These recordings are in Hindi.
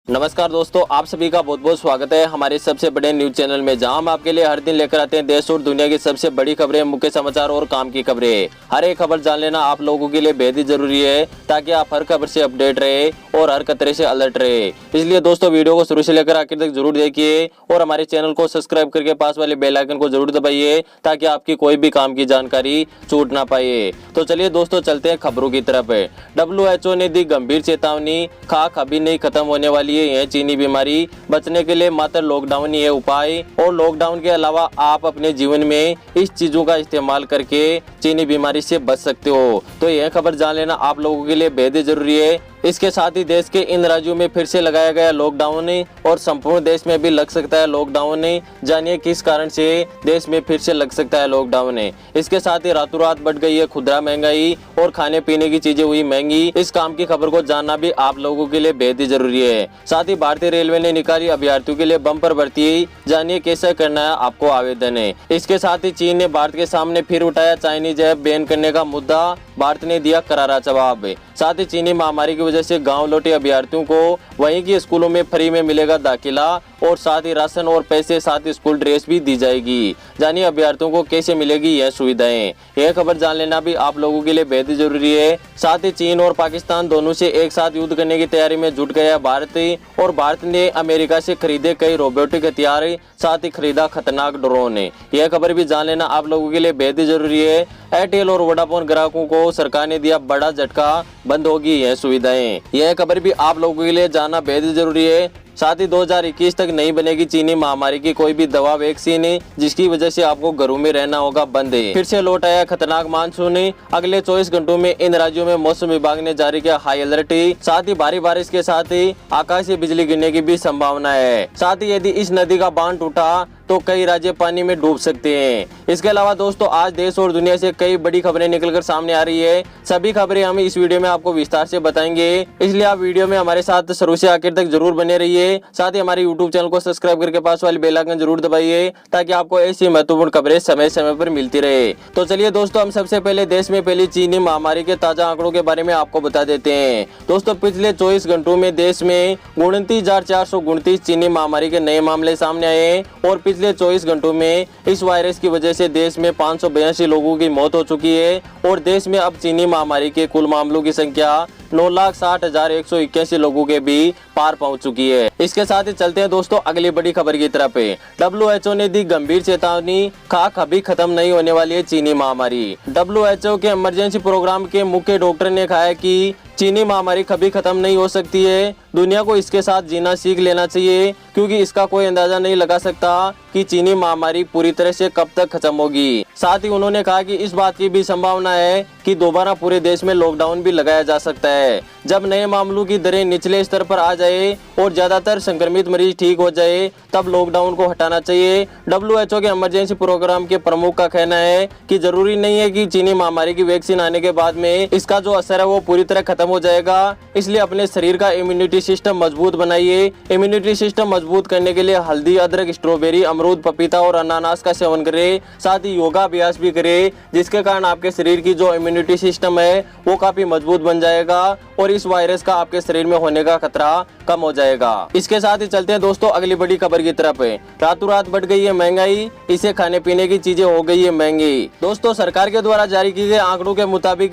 नमस्कार दोस्तों, आप सभी का बहुत बहुत स्वागत है हमारे सबसे बड़े न्यूज चैनल में, जहां हम आपके लिए हर दिन लेकर आते हैं देश और दुनिया की सबसे बड़ी खबरें, मुख्य समाचार और काम की खबरें। हर एक खबर जान लेना आप लोगों के लिए बेहद ही जरूरी है, ताकि आप हर खबर से अपडेट रहे और हर खतरे से अलर्ट रहे। इसलिए दोस्तों, वीडियो को शुरू से लेकर आखिर तक जरूर देखिए और हमारे चैनल को सब्सक्राइब करके पास वाले बेल आइकन को जरूर दबाइए, ताकि आपकी कोई भी काम की जानकारी छूट ना पाए। तो चलिए दोस्तों, चलते हैं खबरों की तरफ। WHO ने दी गंभीर चेतावनी, खाक अभी नहीं खत्म होने वाली है यह चीनी बीमारी। बचने के लिए मात्र लॉकडाउन ही है उपाय, और लॉकडाउन के अलावा आप अपने जीवन में इस चीजों का इस्तेमाल करके चीनी बीमारी से बच सकते हो। तो यह खबर जान लेना आप लोगों के लिए बेहद जरूरी है। इसके साथ ही देश के इन राज्यों में फिर से लगाया गया लॉकडाउन और संपूर्ण देश में भी लग सकता है लॉकडाउन। जानिए किस कारण से देश में फिर से लग सकता है लॉकडाउन। इसके साथ ही रातों रात बढ़ गई है खुदरा महंगाई और खाने पीने की चीजें हुई महंगी। इस काम की खबर को जानना भी आप लोगों के लिए बेहद ही जरूरी है। साथ ही भारतीय रेलवे ने निकाली अभ्यर्थियों के लिए बम्पर भर्ती, जानिए कैसे करना है आपको आवेदन। इसके साथ ही चीन ने भारत के सामने फिर उठाया चाइनीज ऐप बैन करने का मुद्दा, भारत ने दिया करारा जवाब। साथ ही चीनी महामारी की वजह से गांव लौटे अभ्यर्थियों को वहीं की स्कूलों में फ्री में मिलेगा दाखिला, और साथ ही राशन और पैसे साथ ही स्कूल ड्रेस भी दी जाएगी। जानिए अभ्यर्थियों को कैसे मिलेगी यह सुविधाएं। यह खबर जान लेना भी आप लोगों के लिए बेहद जरूरी है। साथ ही चीन और पाकिस्तान दोनों से एक साथ युद्ध करने की तैयारी में जुट गया भारत, और भारत ने अमेरिका से खरीदे कई रोबोटिक हथियार, साथ ही खरीदा खतरनाक ड्रोन। यह खबर भी जान लेना आप लोगों के लिए बेहद जरूरी है। एयरटेल और वोडाफोन ग्राहकों को सरकार ने दिया बड़ा झटका, बंद होगी यह सुविधाएं। यह खबर भी आप लोगों के लिए जानना बेहद जरूरी है। साथ ही 2021 तक नहीं बनेगी चीनी महामारी की कोई भी दवा वैक्सीन, जिसकी वजह से आपको घरों में रहना होगा बंद। फिर से लौट आया खतरनाक मानसून, अगले 24 घंटों में इन राज्यों में मौसम विभाग ने जारी किया हाई अलर्ट। साथ ही भारी बारिश के साथ ही आकाशीय बिजली गिरने की भी संभावना है। साथ ही यदि इस नदी का बांध टूटा तो कई राज्य पानी में डूब सकते हैं। इसके अलावा दोस्तों, आज देश और दुनिया से कई बड़ी खबरें निकलकर सामने आ रही है। सभी खबरें हम इस वीडियो में आपको विस्तार से बताएंगे, इसलिए आप वीडियो में हमारे साथ शुरू से आखिर तक जरूर बने रहिए। साथ ही हमारे यूट्यूब चैनल को सब्सक्राइब करके पास वाली बेल आइकन जरूर दबाइए, ताकि आपको ऐसी महत्वपूर्ण खबरें समय समय पर मिलती रहे। तो चलिए दोस्तों, हम सबसे पहले देश में फैली चीनी महामारी के ताजा आंकड़ों के बारे में आपको बता देते हैं। दोस्तों, पिछले 24 घंटों में देश में 29,429 चीनी महामारी के नए मामले सामने आए, और पिछले 24 घंटों में इस वायरस की वजह से देश में 582 लोगों की मौत हो चुकी है, और देश में अब चीनी महामारी के कुल मामलों की संख्या 9,60,181 लोगों के भी पार पहुंच चुकी है। इसके साथ ही चलते हैं दोस्तों अगली बड़ी खबर की तरफ। WHO ने दी गंभीर चेतावनी, खाक अभी खत्म नहीं होने वाली है चीनी महामारी। WHO के इमरजेंसी प्रोग्राम के मुख्य डॉक्टर ने कहा है कि चीनी महामारी कभी खत्म नहीं हो सकती है, दुनिया को इसके साथ जीना सीख लेना चाहिए, क्योंकि इसका कोई अंदाजा नहीं लगा सकता कि चीनी महामारी पूरी तरह से कब तक खत्म होगी। साथ ही उन्होंने कहा कि इस बात की भी संभावना है कि दोबारा पूरे देश में लॉकडाउन भी लगाया जा सकता है। जब नए मामलों की दरें निचले स्तर पर आ जाए और ज्यादातर संक्रमित मरीज ठीक हो जाए, तब लॉकडाउन को हटाना चाहिए। WHO के इमरजेंसी प्रोग्राम के प्रमुख का कहना है कि जरूरी नहीं है कि चीनी महामारी की वैक्सीन आने के बाद में इसका जो असर है वो पूरी तरह खत्म हो जाएगा, इसलिए अपने शरीर का इम्यूनिटी सिस्टम मजबूत बनाइए। इम्यूनिटी सिस्टम मजबूत करने के लिए हल्दी, अदरक, स्ट्रॉबेरी, अमरूद, पपीता और अनानास का सेवन करें। साथ ही योगा अभ्यास भी करें, जिसके कारण आपके शरीर की जो इम्यूनिटी सिस्टम है वो काफी मजबूत बन जाएगा, और इस वायरस का आपके शरीर में होने का खतरा कम हो जाएगा। इसके साथ ही चलते हैं दोस्तों अगली बड़ी खबर की तरफ। रातों रात बढ़ गई है महंगाई, इसे खाने पीने की चीजें हो गई है महंगी। दोस्तों, सरकार के द्वारा जारी किए गए आंकड़ों के मुताबिक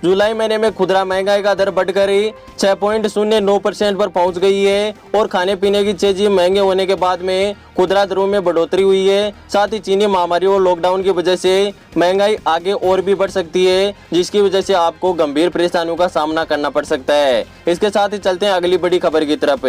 जुलाई महीने में खुदरा महंगाई का दर बढ़कर 6.09% पर पहुंच गई है, और खाने पीने की चीजें महंगे होने के बाद में खुदरा दरों में बढ़ोतरी हुई है। साथ ही चीनी महामारी और लॉकडाउन की वजह से महंगाई आगे और भी बढ़ सकती है, जिसकी वजह से आपको गंभीर परेशानियों का सामना करना पड़ सकता है। इसके साथ ही चलते हैं अगली बड़ी खबर की तरफ।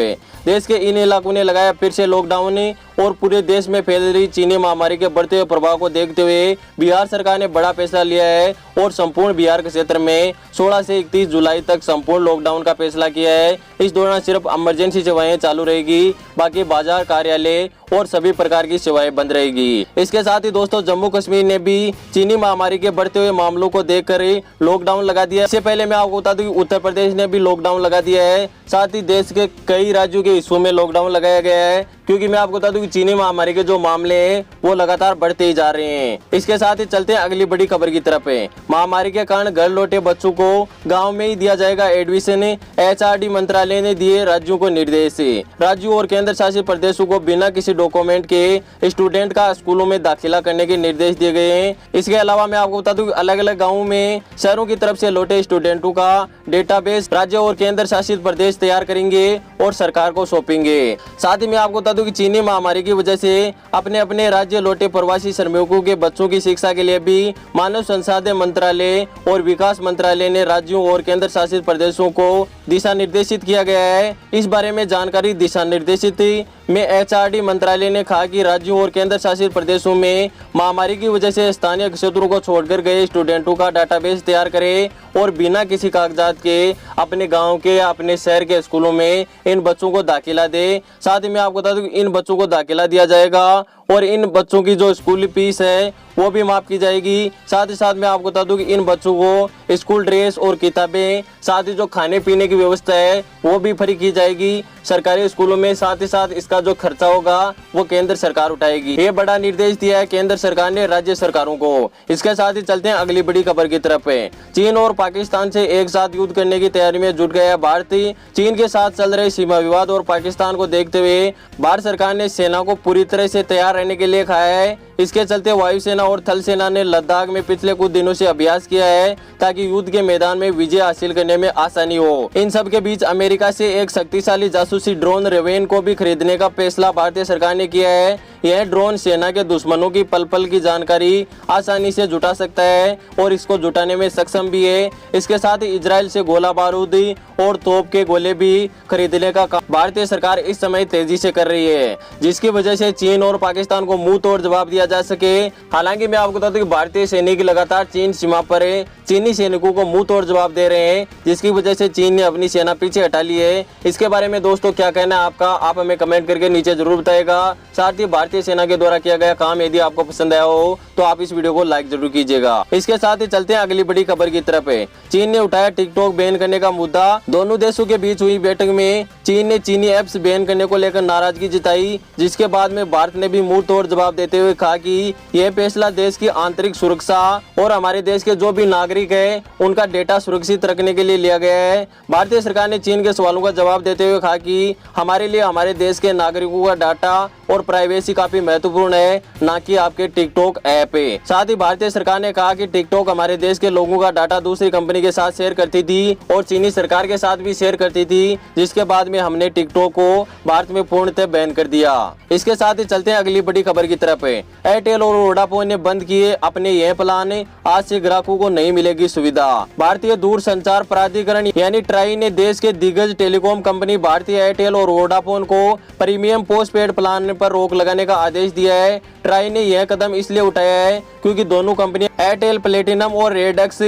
देश के इन इलाकों ने लगाया फिर से लॉकडाउन, और पूरे देश में फैल रही चीनी महामारी के बढ़ते हुए प्रभाव को देखते हुए बिहार सरकार ने बड़ा फैसला लिया है, और संपूर्ण बिहार के क्षेत्र में 16 से 31 जुलाई तक संपूर्ण लॉकडाउन का फैसला किया है। इस दौरान सिर्फ इमरजेंसी सेवाएं चालू रहेगी, बाकी बाजार, कार्यालय और सभी प्रकार की सेवाएं बंद रहेगी। इसके साथ ही दोस्तों, जम्मू कश्मीर ने भी चीनी महामारी के बढ़ते हुए मामलों को देखकर लॉकडाउन लगा दिया है। इससे पहले मैं आपको बता दूं कि उत्तर प्रदेश ने भी लॉकडाउन लगा दिया है। साथ ही देश के कई राज्यों के हिस्सों में लॉकडाउन लगाया गया है। क्योंकि मैं आपको बता दूं कि चीनी महामारी के जो मामले हैं वो लगातार बढ़ते ही जा रहे हैं। इसके साथ ही चलते हैं अगली बड़ी खबर की तरफ। महामारी के कारण घर लौटे बच्चों को गाँव में ही दिया जाएगा एडमिशन। HRD मंत्रालय ने दिए राज्यों को निर्देश। राज्यों और केंद्र शासित प्रदेशों को बिना किसी डॉक्यूमेंट के स्टूडेंट का स्कूलों में दाखिला करने के निर्देश दिए गए हैं। इसके अलावा मैं आपको बता दूं कि अलग अलग गाँवों में शहरों की तरफ से लौटे स्टूडेंटों का डेटाबेस राज्य और केंद्र शासित प्रदेश तैयार करेंगे और सरकार को सौंपेंगे। साथ ही मैं आपको बता दूं कि चीनी महामारी की वजह से अपने अपने राज्य लौटे प्रवासी श्रमिकों के बच्चों की शिक्षा के लिए भी मानव संसाधन मंत्रालय और विकास मंत्रालय ने राज्यों और केंद्र शासित प्रदेशों को दिशा निर्देशित किया गया है। इस बारे में जानकारी दिशा निर्देशित में HRD मंत्रालय ने कहा कि राज्यों और केंद्र शासित प्रदेशों में महामारी की वजह से स्थानीय क्षेत्रों को छोड़कर गए स्टूडेंटों का डाटाबेस तैयार करें और बिना किसी कागजात के अपने गांव के अपने शहर के स्कूलों में इन बच्चों को दाखिला दे। साथ ही मैं आपको बता दूं कि इन बच्चों को दाखिला दिया जाएगा और इन बच्चों की जो स्कूल फीस है वो भी माफ की जाएगी। साथ ही साथ मैं आपको बता दूं कि इन बच्चों को स्कूल ड्रेस और किताबें, साथ ही जो खाने पीने की व्यवस्था है वो भी फ्री की जाएगी सरकारी स्कूलों में। साथ ही साथ इसका जो खर्चा होगा वो केंद्र सरकार उठाएगी। ये बड़ा निर्देश दिया है केंद्र सरकार ने राज्य सरकारों को। इसके साथ ही चलते हैं अगली बड़ी खबर की तरफ। चीन और पाकिस्तान से एक साथ युद्ध करने की तैयारी में जुट गया भारत। चीन के साथ चल रहे सीमा विवाद और पाकिस्तान को देखते हुए भारत सरकार ने सेना को पूरी तरह से तैयार रहने के लिए कहा है। इसके चलते वायुसेना और थल सेना ने लद्दाख में पिछले कुछ दिनों से अभ्यास किया है ताकि युद्ध के मैदान में विजय हासिल करने में आसानी हो। इन सब के बीच अमेरिका से एक शक्तिशाली जासूसी ड्रोन रेवेन को भी खरीदने का फैसला भारतीय सरकार ने किया है। यह ड्रोन सेना के दुश्मनों की पल पल की जानकारी आसानी से जुटा सकता है और इसको जुटाने में सक्षम भी है। इसके साथ ही इजराइल से गोला बारूद और तोप के गोले भी खरीदने का काम भारतीय सरकार इस समय तेजी से कर रही है, जिसकी वजह से चीन और पाकिस्तान को मुंह तोड़ जवाब दिया जा सके। हालांकि मैं आपको बता दूं कि भारतीय सैनिक लगातार चीन सीमा पर चीनी सैनिकों को मुंह तोड़ जवाब दे रहे हैं, जिसकी वजह से चीन ने अपनी सेना पीछे हटा ली है। इसके बारे में दोस्तों क्या कहना है आपका, आप हमें कमेंट करके नीचे जरूर बताएगा। साथ ही भारतीय सेना के द्वारा किया गया काम यदि आपको पसंद आया हो तो आप इस वीडियो को लाइक जरूर कीजिएगा। इसके साथ ही चलते हैं अगली बड़ी खबर की तरफ। चीन ने उठाया टिकटॉक बैन करने का मुद्दा। दोनों देशों के बीच हुई बैठक में चीन ने चीनी ऐप्स बैन करने को लेकर नाराजगी जताई, जिसके बाद में भारत ने भी मुंह तोड़ जवाब देते हुए कहा कि यह फैसला देश की आंतरिक सुरक्षा और हमारे देश के जो भी नागरिक है उनका डेटा सुरक्षित रखने के लिए लिया गया है। भारतीय सरकार ने चीन के सवालों का जवाब देते हुए कहा कि हमारे लिए हमारे देश के नागरिकों का डाटा और प्राइवेसी काफी महत्वपूर्ण है, ना कि आपके टिकटॉक ऐप है। साथ ही भारतीय सरकार ने कहा कि टिकटॉक हमारे देश के लोगों का डाटा दूसरी कंपनी के साथ शेयर करती थी और चीनी सरकार के साथ भी शेयर करती थी, जिसके बाद में हमने टिकटॉक को भारत में पूर्णतः बैन कर दिया। इसके साथ ही चलते हैं अगली बड़ी खबर की तरफ। एयरटेल और वोडाफोन ने बंद किए अपने यह प्लान, आज से ग्राहकों को नहीं मिलेगी सुविधा। भारतीय दूरसंचार प्राधिकरण यानी ट्राई ने देश के दिग्गज टेलीकॉम कंपनी भारतीय एयरटेल और वोडाफोन को प्रीमियम पोस्टपेड प्लान पर रोक लगाने का आदेश दिया है। ट्राई ने यह कदम इसलिए उठाया है क्योंकि दोनों कंपनियां एयरटेल प्लेटिनम और रेडेक्स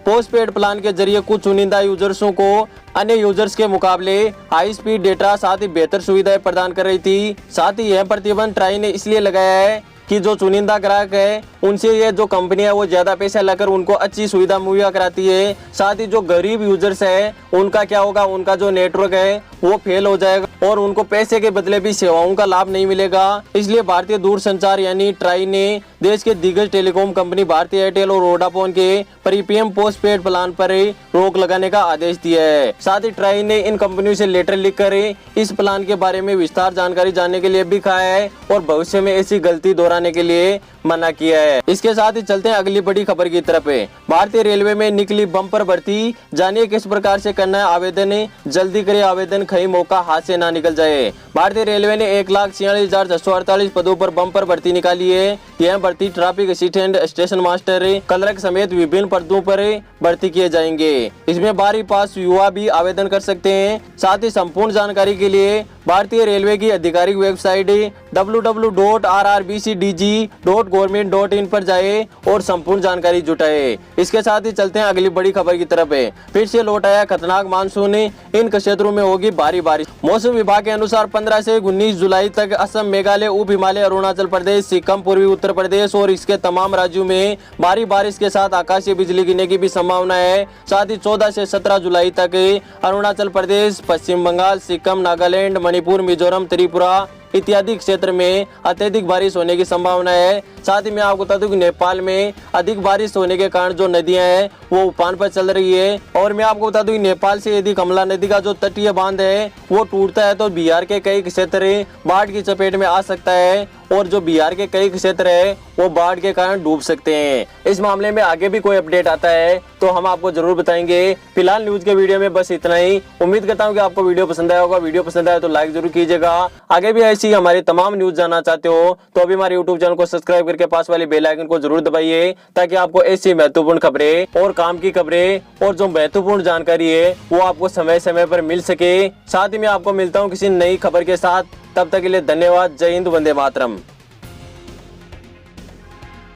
पोस्टपेड प्लान के जरिए कुछ चुनिंदा यूजर्सों को अन्य यूजर्स के मुकाबले हाई स्पीड डेटा साथ ही बेहतर सुविधाएं प्रदान कर रही थी। साथ ही यह प्रतिबंध ट्राई ने इसलिए लगाया है कि जो चुनिंदा ग्राहक है उनसे ये जो कंपनियां वो ज्यादा पैसा लेकर उनको अच्छी सुविधा मुहैया कराती है। साथ ही जो गरीब यूजर्स है उनका क्या होगा, उनका जो नेटवर्क है वो फेल हो जाएगा और उनको पैसे के बदले भी सेवाओं का लाभ नहीं मिलेगा। इसलिए भारतीय दूरसंचार यानी ट्राई ने देश के दिग्गज टेलीकॉम कंपनी भारतीय एयरटेल और वोडाफोन के प्रीमियम पोस्टपेड प्लान पर रोक लगाने का आदेश दिया है। साथ ही ट्राई ने इन कंपनियों से लेटर लिखकर इस प्लान के बारे में विस्तार जानकारी जानने के लिए भी कहा है और भविष्य में ऐसी गलती दोहराने के लिए मना किया है। इसके साथ ही चलते हैं अगली बड़ी खबर की तरफ। भारतीय रेलवे में निकली बम्पर भर्ती, जानिए किस प्रकार से करना है आवेदन, जल्दी करे आवेदन, कहीं मौका हाथ से ना निकल जाए। भारतीय रेलवे ने 1,46,648 पदों पर बम्पर भर्ती निकाली है। यह भर्ती traffic assistant, station master, clerk समेत विभिन्न पदों पर भर्ती किए जाएंगे। इसमें 12वीं पास युवा भी आवेदन कर सकते हैं। साथ ही संपूर्ण जानकारी के लिए भारतीय रेलवे की आधिकारिक वेबसाइट www.rbcdg.government.in पर जाए और संपूर्ण जानकारी जुटाए। इसके साथ ही चलते हैं अगली बड़ी खबर की तरफ। फिर से लौट आया खतरनाक मानसून, इन क्षेत्रों में होगी भारी बारिश। मौसम विभाग के अनुसार 15 से 19 जुलाई तक असम, मेघालय, उप हिमालय, अरुणाचल प्रदेश, सिक्किम, पूर्वी उत्तर प्रदेश और इसके तमाम राज्यों में भारी बारिश के साथ आकाशीय बिजली गिरने की भी संभावना है। साथ ही 14 से 17 जुलाई तक अरुणाचल प्रदेश, पश्चिम बंगाल, सिक्किम, नागालैंड, मणिपुर, मिजोरम, त्रिपुरा, इत्यादि क्षेत्र में अत्यधिक बारिश होने की संभावना है। साथ ही मैं आपको बता दूं कि नेपाल में अधिक बारिश होने के कारण जो नदियां हैं वो उफान पर चल रही है। और मैं आपको बता दूं कि नेपाल से यदि कमला नदी का जो तटीय बांध है वो टूटता है तो बिहार के कई क्षेत्र बाढ़ की चपेट में आ सकता है और जो बिहार के कई क्षेत्र है वो बाढ़ के कारण डूब सकते हैं। इस मामले में आगे भी कोई अपडेट आता है तो हम आपको जरूर बताएंगे। फिलहाल न्यूज के वीडियो में बस इतना ही। उम्मीद करता हूँ कि आपको वीडियो पसंद आया होगा। वीडियो पसंद आया तो लाइक जरूर कीजिएगा। आगे भी ऐसी हमारी तमाम न्यूज जानना चाहते हो तो अभी हमारे यूट्यूब चैनल को सब्सक्राइब करके पास वाली बेल आइकन को जरूर दबाइए ताकि आपको ऐसी महत्वपूर्ण खबरें और काम की खबरें और जो महत्वपूर्ण जानकारी है वो आपको समय समय पर मिल सके। साथ ही मैं आपको मिलता हूँ किसी नई खबर के साथ। तब तक के लिए धन्यवाद। जय हिंद, वंदे मातरम।